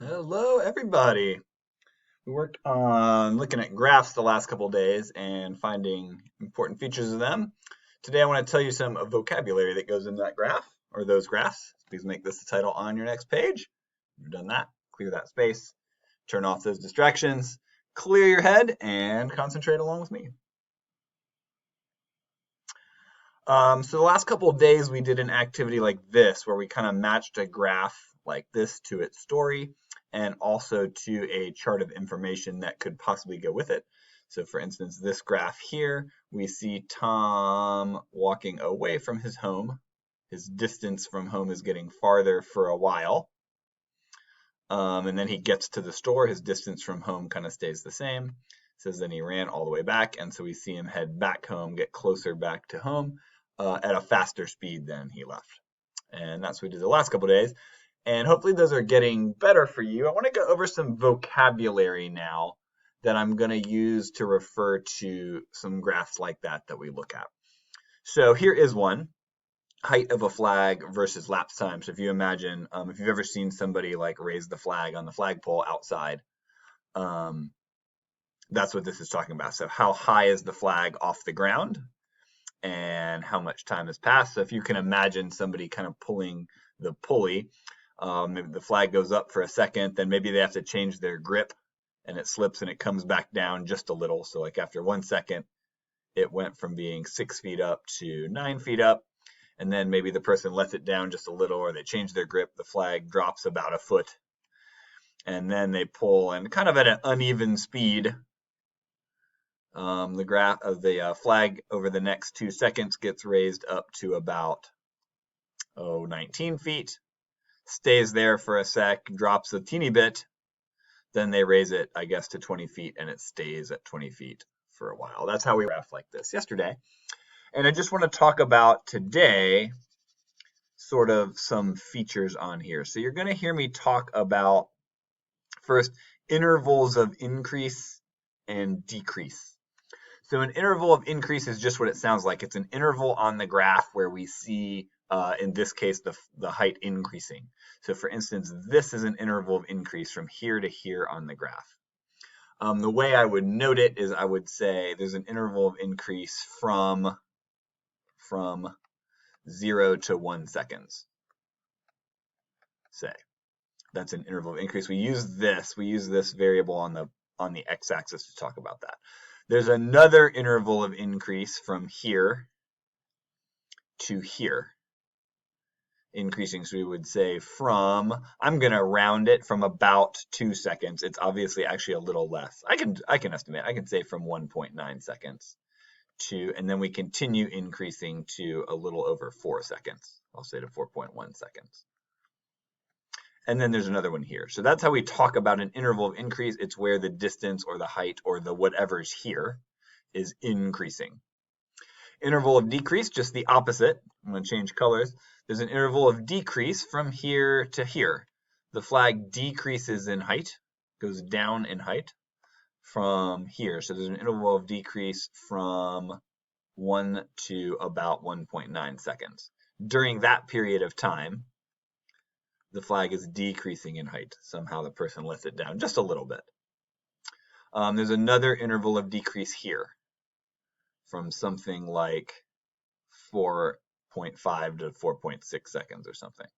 Hello, everybody. We worked on looking at graphs the last couple of days and finding important features of them. Today, I want to tell you some vocabulary that goes into that graph or those graphs. Please make this the title on your next page. You've done that. Clear that space, turn off those distractions, clear your head, and concentrate along with me. So the last couple of days, we did an activity like this where we kind of matched a graph like this to its story and also to a chart of information that could possibly go with it. So for instance, this graph here, we see Tom walking away from his home. His distance from home is getting farther for a while. And then he gets to the store. His distance from home kind of stays the same. It says then he ran all the way back. And so we see him head back home, get closer back to home at a faster speed than he left. And that's what we did the last couple of days. And hopefully those are getting better for you. I want to go over some vocabulary now that I'm going to use to refer to some graphs like that we look at. So here is one. Height of a flag versus lapse time. So if you imagine, if you've ever seen somebody like raise the flag on the flagpole outside, that's what this is talking about. So how high is the flag off the ground and how much time has passed. So if you can imagine somebody kind of pulling the pulley, maybe the flag goes up for a second, then maybe they have to change their grip and it slips and it comes back down just a little. So like after 1 second, it went from being 6 feet up to 9 feet up. And then maybe the person lets it down just a little or they change their grip, the flag drops about a foot. And then they pull and kind of at an uneven speed. The flag over the next 2 seconds gets raised up to about 19 feet, stays there for a sec, drops a teeny bit, then they raise it, I guess, to 20 feet, and it stays at 20 feet for a while. That's how we graphed like this yesterday. And I just want to talk about today sort of some features on here. So you're going to hear me talk about, first, intervals of increase and decrease. So an interval of increase is just what it sounds like. It's an interval on the graph where we see, in this case, the height increasing. So for instance, this is an interval of increase from here to here on the graph. The way I would note it is I would say there's an interval of increase from 0 to 1 seconds. Say that's an interval of increase. We use this variable on the x-axis to talk about that. There's another interval of increase from here to here, increasing. So we would say from, I'm going to round it from about 2 seconds. It's obviously actually a little less. I can estimate. I can say from 1.9 seconds to, and then we continue increasing to a little over 4 seconds. I'll say to 4.1 seconds. And then there's another one here. So that's how we talk about an interval of increase. It's where the distance or the height or the whatever's here is increasing. Interval of decrease, just the opposite. I'm going to change colors. There's an interval of decrease from here to here. The flag decreases in height, goes down in height from here. So there's an interval of decrease from 1 to about 1.9 seconds. During that period of time, the flag is decreasing in height. Somehow the person lets it down just a little bit. There's another interval of decrease here from something like 4.5 to 4.6 seconds or something.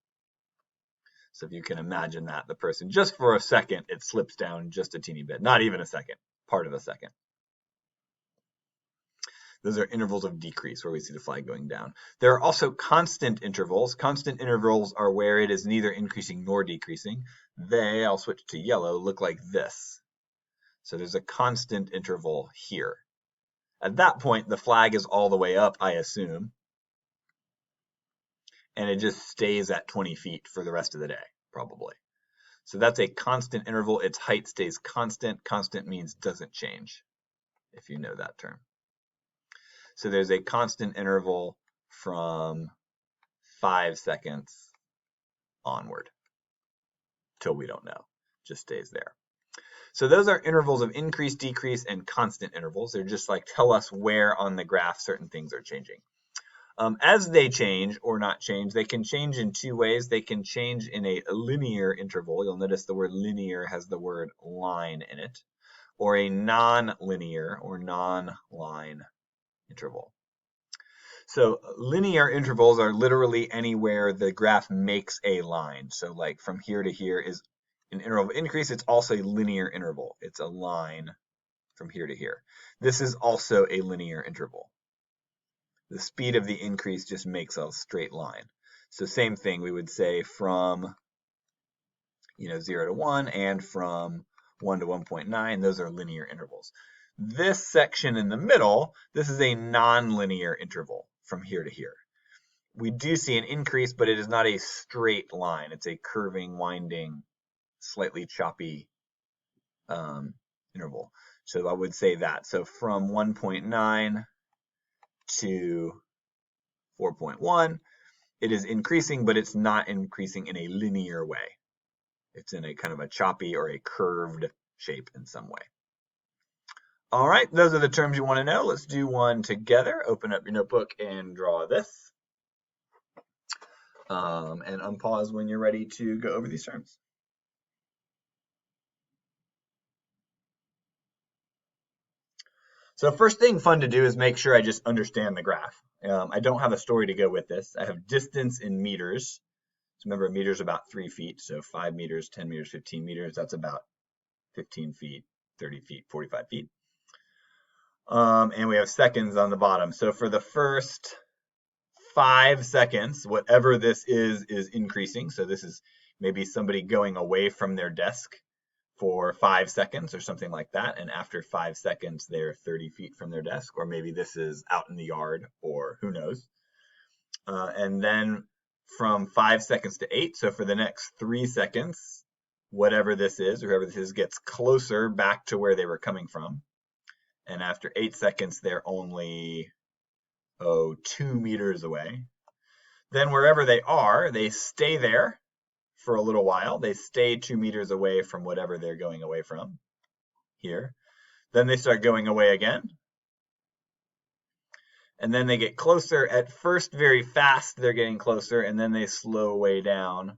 So if you can imagine that, the person, just for a second, it slips down just a teeny bit. Not even a second, part of a second. Those are intervals of decrease where we see the flag going down. There are also constant intervals. Constant intervals are where it is neither increasing nor decreasing. They, I'll switch to yellow, look like this. So there's a constant interval here. At that point, the flag is all the way up, I assume. And it just stays at 20 feet for the rest of the day, probably. So that's a constant interval. Its height stays constant. Constant means doesn't change, if you know that term. So there's a constant interval from 5 seconds onward till we don't know. Just stays there. So those are intervals of increase, decrease, and constant intervals. They're just like tell us where on the graph certain things are changing. As they change or not change, they can change in two ways. They can change in a linear interval. You'll notice the word linear has the word line in it, or a non-linear or non-line interval. So linear intervals are literally anywhere the graph makes a line. So like from here to here is an interval of increase. It's also a linear interval. It's a line from here to here. This is also a linear interval. The speed of the increase just makes a straight line. So same thing, we would say from 0 to 1 and from 1 to 1.9, those are linear intervals. This section in the middle, this is a non-linear interval from here to here. We do see an increase, but it is not a straight line. It's a curving, winding, slightly choppy interval. So I would say that. So from 1.9 to 4.1, it is increasing, but it's not increasing in a linear way. It's in a kind of a choppy or a curved shape in some way. All right, those are the terms you want to know. Let's do one together. Open up your notebook and draw this. And unpause when you're ready to go over these terms. So first thing fun to do is make sure I just understand the graph. I don't have a story to go with this. I have distance in meters. So remember, a meter is about 3 feet. So 5 meters, 10 meters, 15 meters, that's about 15 feet, 30 feet, 45 feet. And we have seconds on the bottom. So for the first 5 seconds, whatever this is increasing. So this is maybe somebody going away from their desk for 5 seconds or something like that. And after 5 seconds, they're 30 feet from their desk, or maybe this is out in the yard, or who knows. And then from 5 seconds to 8, so for the next 3 seconds, whatever this is, or whoever this is, gets closer back to where they were coming from. And after 8 seconds, they're only 2 meters away. Then wherever they are, they stay there for a little while. They stay 2 meters away from whatever they're going away from here. Then they start going away again. And then they get closer. At first, very fast, they're getting closer, and then they slow way down,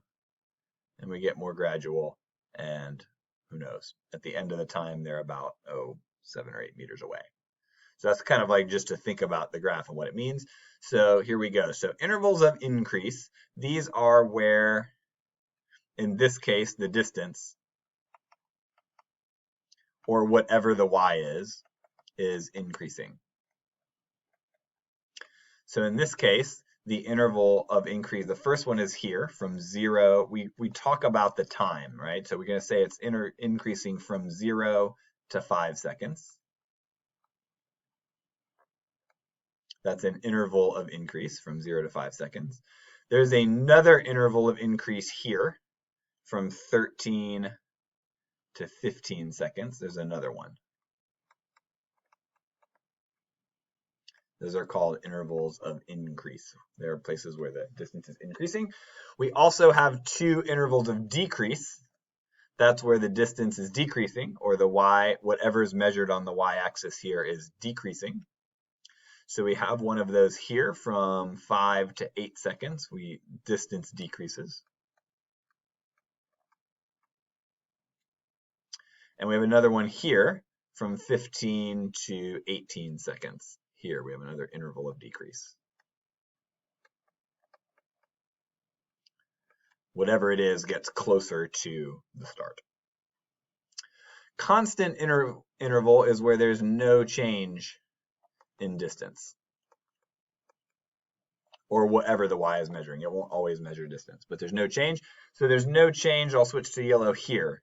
and we get more gradual, and who knows? At the end of the time, they're about 7 or 8 meters away. So that's kind of like just to think about the graph and what it means. So here we go. So intervals of increase, these are where, in this case, the distance, or whatever the y is increasing. So in this case, the interval of increase, the first one is here from 0. We talk about the time, right? So we're going to say it's increasing from 0 to 5 seconds. That's an interval of increase from 0 to 5 seconds. There's another interval of increase here from 13 to 15 seconds. There's another one. Those are called intervals of increase. There are places where the distance is increasing. We also have 2 intervals of decrease. That's where the distance is decreasing, or the y, whatever is measured on the y-axis here is decreasing. So we have one of those here from 5 to 8 seconds. Distance decreases. And we have another one here from 15 to 18 seconds. Here we have another interval of decrease. Whatever it is gets closer to the start. Constant interval is where there's no change in distance, or whatever the y is measuring. It won't always measure distance, but there's no change. So there's no change. I'll switch to yellow here,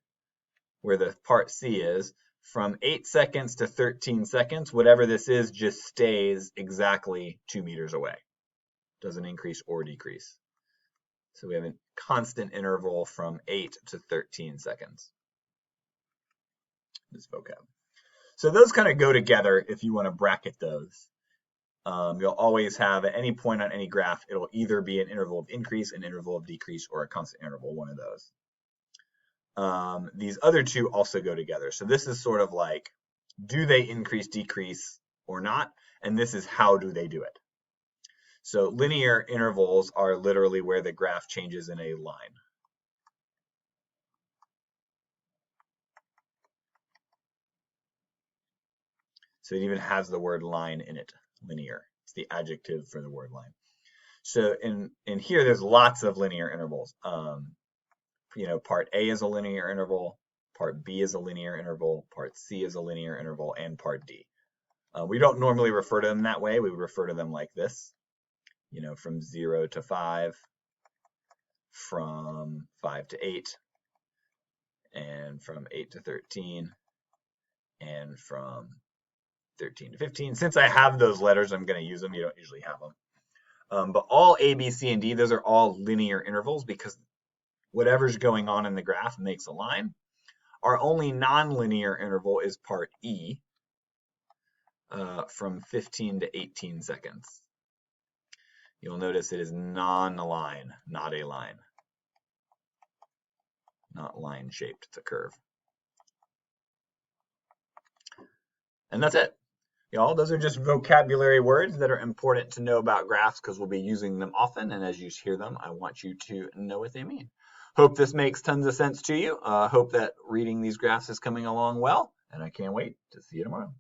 where the part C is. From 8 seconds to 13 seconds, whatever this is just stays exactly 2 meters away. Doesn't increase or decrease. So we have a constant interval from 8 to 13 seconds. This vocab. So those kind of go together if you want to bracket those. You'll always have, at any point on any graph, it'll either be an interval of increase, an interval of decrease, or a constant interval, one of those. These other two also go together. So this is sort of like, do they increase, decrease, or not? And this is how do they do it? So linear intervals are literally where the graph changes in a line. So it even has the word line in it, linear. It's the adjective for the word line. So in here, there's lots of linear intervals. You know, part A is a linear interval, part B is a linear interval, part C is a linear interval, and part D. We don't normally refer to them that way. We would refer to them like this, you know, from 0 to 5, from 5 to 8, and from 8 to 13, and from 13 to 15. Since I have those letters, I'm going to use them. You don't usually have them. But all A, B, C, and D, those are all linear intervals because whatever's going on in the graph makes a line. Our only nonlinear interval is part E, from 15 to 18 seconds. You'll notice it is non-line, not a line. Not line-shaped, it's a curve. And that's it. Y'all, those are just vocabulary words that are important to know about graphs because we'll be using them often, and as you hear them, I want you to know what they mean. Hope this makes tons of sense to you. Hope that reading these graphs is coming along well, and I can't wait to see you tomorrow.